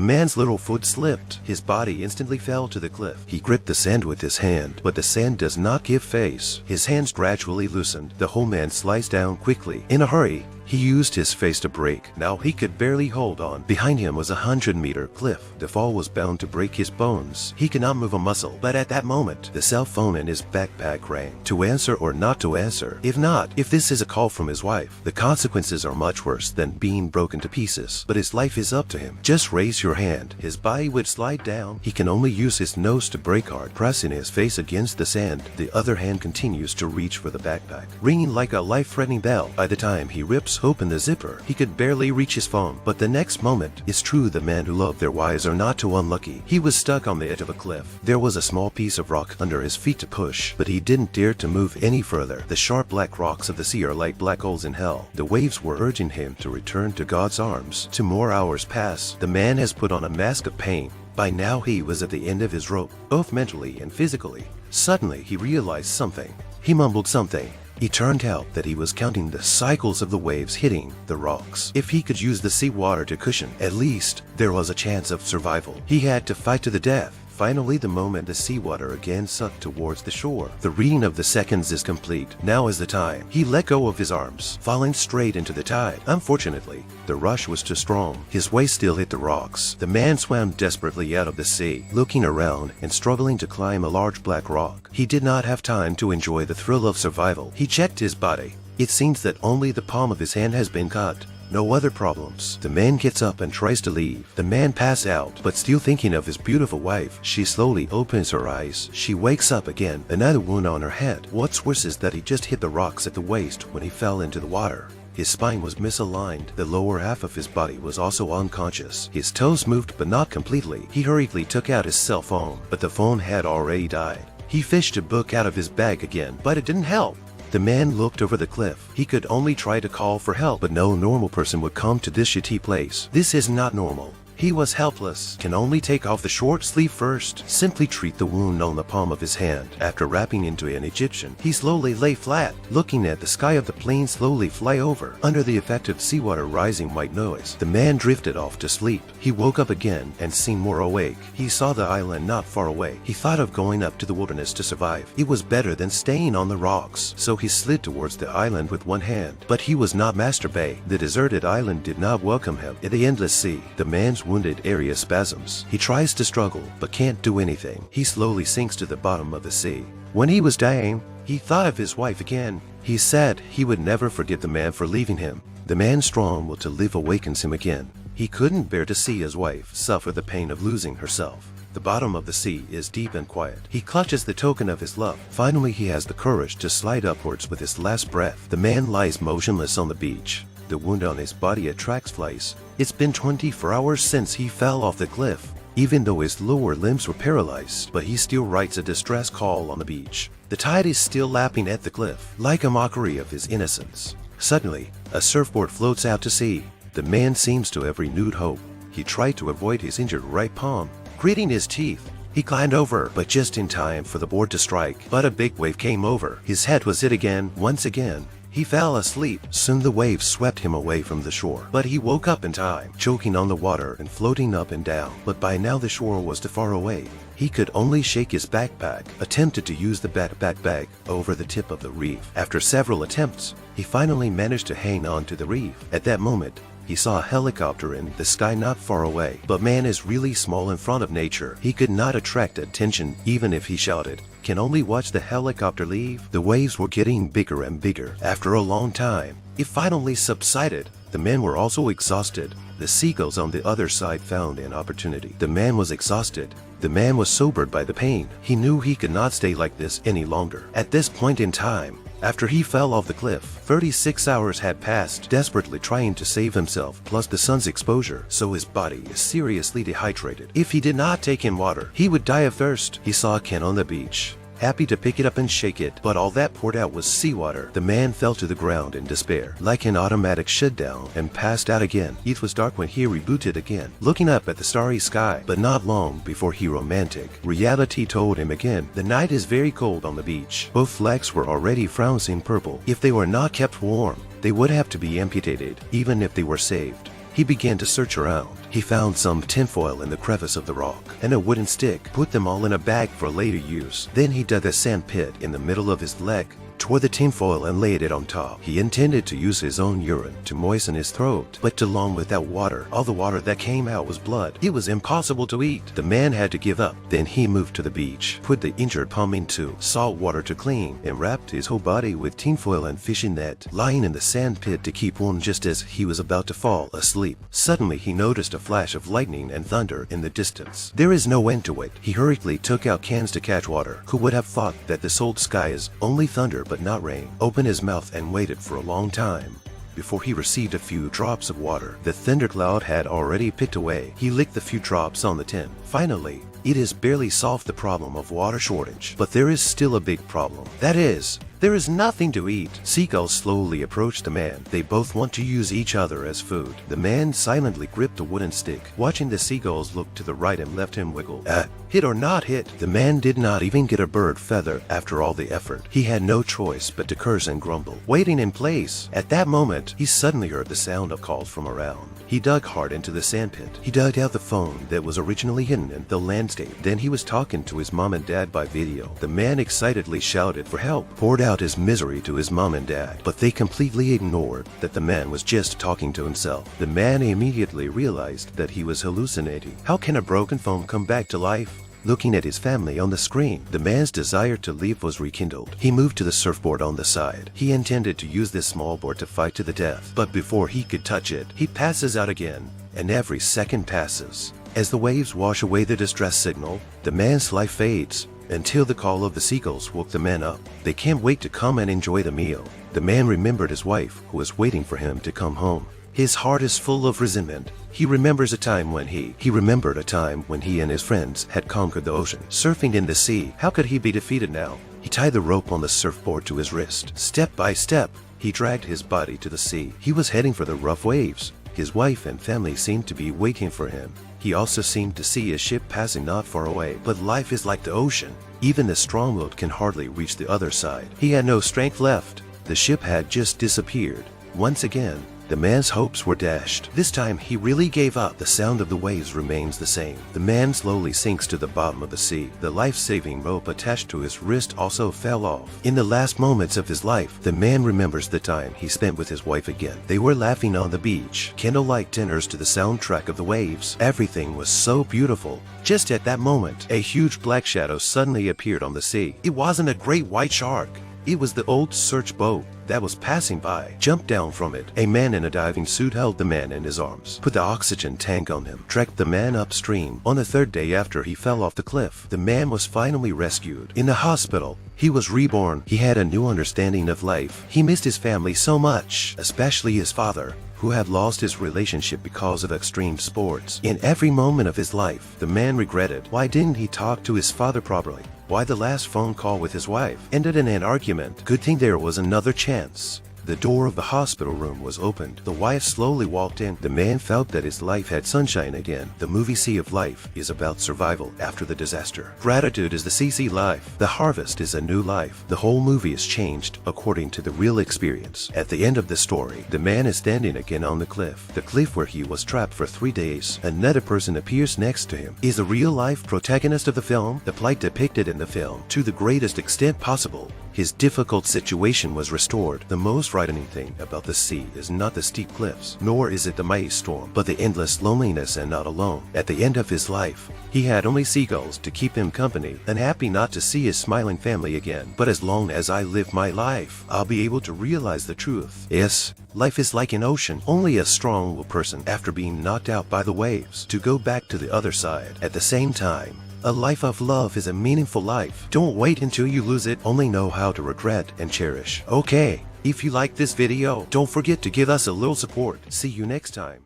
man's little foot slipped. His body instantly fell to the cliff. He gripped the sand with his hand, but the sand does not give face. His hands gradually loosened. The whole man slides down quickly. In a hurry, he used his face to brake. Now he could barely hold on. Behind him was a 100-meter cliff. The fall was bound to break his bones. He could not move a muscle. But at that moment, the cell phone in his backpack rang. To answer or not to answer? If this is a call from his wife, the consequences are much worse than being broken to pieces. But his life is up to him. Just raise your hand. His body would slide down. He can only use his nose to brake hard, pressing his face against the sand. The other hand continues to reach for the backpack, ringing like a life-threatening bell. By the time he rips open the zipper, he could barely reach his phone. But the next moment, it's true, the men who love their wives are not too unlucky. He was stuck on the edge of a cliff. There was a small piece of rock under his feet to push, but he didn't dare to move any further. The sharp black rocks of the sea are like black holes in hell. The waves were urging him to return to God's arms. 2 more hours pass. The man has put on a mask of pain. By now he was at the end of his rope, both mentally and physically. Suddenly he realized something. He mumbled something. It turned out that he was counting the cycles of the waves hitting the rocks. If he could use the seawater to cushion, at least there was a chance of survival. He had to fight to the death. Finally, the moment the seawater again sucked towards the shore, the reading of the seconds is complete. Now is the time. He let go of his arms, falling straight into the tide. Unfortunately, the rush was too strong. His waist still hit the rocks. The man swam desperately out of the sea, looking around and struggling to climb a large black rock. He did not have time to enjoy the thrill of survival. He checked his body. It seems that only the palm of his hand has been cut. No other problems. The man gets up and tries to leave. The man passes out, but still thinking of his beautiful wife. She slowly opens her eyes. She wakes up again. Another wound on her head. What's worse is that he just hit the rocks at the waist when he fell into the water. His spine was misaligned. The lower half of his body was also unconscious. His toes moved but not completely. He hurriedly took out his cell phone, but the phone had already died. He fished a book out of his bag again, but it didn't help. The man looked over the cliff. He could only try to call for help, but no normal person would come to this shitty place. This is not normal. He was helpless. Can only take off the short sleeve first. Simply treat the wound on the palm of his hand. After wrapping into an Egyptian, he slowly lay flat, looking at the sky of the plane slowly fly over. Under the effect of seawater rising white noise, the man drifted off to sleep. He woke up again and seemed more awake. He saw the island not far away. He thought of going up to the wilderness to survive. It was better than staying on the rocks. So he slid towards the island with one hand. But he was not Master Bay. The deserted island did not welcome him. In the endless sea, the man's wounded area spasms. He tries to struggle, but can't do anything. He slowly sinks to the bottom of the sea. When he was dying, he thought of his wife again. He said he would never forgive the man for leaving him. The man's strong will to live awakens him again. He couldn't bear to see his wife suffer the pain of losing herself. The bottom of the sea is deep and quiet. He clutches the token of his love. Finally, he has the courage to slide upwards with his last breath. The man lies motionless on the beach. The wound on his body attracts flies. It's been 24 hours since he fell off the cliff. Even though his lower limbs were paralyzed, but he still writes a distress call on the beach. The tide is still lapping at the cliff, like a mockery of his innocence. Suddenly, a surfboard floats out to sea. The man seems to have renewed hope. He tried to avoid his injured right palm. Gritting his teeth, he climbed over, but just in time for the board to strike. But a big wave came over. His head was hit again, once again. He fell asleep. Soon the waves swept him away from the shore. But he woke up in time, choking on the water and floating up and down. But by now the shore was too far away. He could only shake his backpack, attempted to use the backpack bag over the tip of the reef. After several attempts, he finally managed to hang on to the reef. At that moment, he saw a helicopter in the sky not far away. But man is really small in front of nature. He could not attract attention even if he shouted. Can only watch the helicopter leave. The waves were getting bigger and bigger. After a long time, it finally subsided. The men were also exhausted. The seagulls on the other side found an opportunity. The man was exhausted. The man was sobered by the pain. He knew he could not stay like this any longer. At this point in time, after he fell off the cliff, 36 hours had passed, desperately trying to save himself, plus the sun's exposure, so his body is seriously dehydrated. If he did not take in water, he would die of thirst. He saw a can on the beach, happy to pick it up and shake it, but all that poured out was seawater. The man fell to the ground in despair, like an automatic shutdown, and passed out again. It was dark when he rebooted again, looking up at the starry sky, but not long before he romantic. Reality told him again, the night is very cold on the beach. Both flags were already frowning purple. If they were not kept warm, they would have to be amputated, even if they were saved. He began to search around. He found some tinfoil in the crevice of the rock and a wooden stick, put them all in a bag for later use. Then he dug a sand pit in the middle of his leg, tore the tinfoil and laid it on top. He intended to use his own urine to moisten his throat, but too long without water. All the water that came out was blood. It was impossible to eat. The man had to give up. Then he moved to the beach, put the injured palm into salt water to clean, and wrapped his whole body with tinfoil and fishing net, lying in the sand pit to keep warm just as he was about to fall asleep. Suddenly he noticed a flash of lightning and thunder in the distance. There is no end to it. He hurriedly took out cans to catch water. Who would have thought that this old sky is only thunder but not rain? Opened his mouth and waited for a long time before he received a few drops of water. The thundercloud had already picked away. He licked the few drops on the tin. Finally, it has barely solved the problem of water shortage, but there is still a big problem. That is, there is nothing to eat. Seagulls slowly approached the man. They both want to use each other as food. The man silently gripped a wooden stick, watching the seagulls look to the right and left him wiggle. Hit or not hit? The man did not even get a bird feather after all the effort. He had no choice but to curse and grumble, waiting in place. At that moment, he suddenly heard the sound of calls from around. He dug hard into the sandpit. He dug out the phone that was originally hidden in the landscape. Then he was talking to his mom and dad by video. The man excitedly shouted for help, poured out his misery to his mom and dad, but they completely ignored that the man was just talking to himself. The man immediately realized that he was hallucinating. How can a broken phone come back to life? Looking at his family on the screen, the man's desire to leave was rekindled. He moved to the surfboard on the side. He intended to use this small board to fight to the death, but before he could touch it, he passes out again, and every second passes. As the waves wash away the distress signal, the man's life fades, until the call of the seagulls woke the man up. They can't wait to come and enjoy the meal. The man remembered his wife, who was waiting for him to come home. His heart is full of resentment. He remembers a time when he remembered a time when he and his friends had conquered the ocean, surfing in the sea. How could he be defeated now? He tied the rope on the surfboard to his wrist. Step by step, he dragged his body to the sea. He was heading for the rough waves. His wife and family seemed to be waiting for him. He also seemed to see a ship passing not far away. But life is like the ocean. Even the strong-willed can hardly reach the other side. He had no strength left. The ship had just disappeared. Once again, the man's hopes were dashed. This time, he really gave up. The sound of the waves remains the same. The man slowly sinks to the bottom of the sea. The life-saving rope attached to his wrist also fell off. In the last moments of his life, the man remembers the time he spent with his wife again. They were laughing on the beach, candlelight dinners to the soundtrack of the waves. Everything was so beautiful. Just at that moment, a huge black shadow suddenly appeared on the sea. It wasn't a great white shark. It was the old search boat that was passing by. Jumped down from it. A man in a diving suit held the man in his arms, put the oxygen tank on him, dragged the man upstream. On the third day after he fell off the cliff, the man was finally rescued. In the hospital, he was reborn. He had a new understanding of life. He missed his family so much, especially his father, who had lost his relationship because of extreme sports. In every moment of his life, the man regretted, why didn't he talk to his father properly? Why the last phone call with his wife ended in an argument? Good thing there was another chance. The door of the hospital room was opened. The wife slowly walked in. The man felt that his life had sunshine again. The movie Sea of Life is about survival after the disaster. Gratitude is the CC life. The harvest is a new life. The whole movie is changed according to the real experience. At the end of the story, the man is standing again on the cliff where he was trapped for 3 days. Another person appears next to him. Is the real-life protagonist of the film. The plight depicted in the film, to the greatest extent possible. His difficult situation was restored. The most frightening thing about the sea is not the steep cliffs, nor is it the mighty storm, but the endless loneliness and not alone. At the end of his life, he had only seagulls to keep him company, unhappy not to see his smiling family again. But as long as I live my life, I'll be able to realize the truth. Yes, life is like an ocean. Only a strong person, after being knocked out by the waves, to go back to the other side. At the same time, a life of love is a meaningful life. Don't wait until you lose it. Only know how to regret and cherish. Okay, if you like this video, don't forget to give us a little support. See you next time.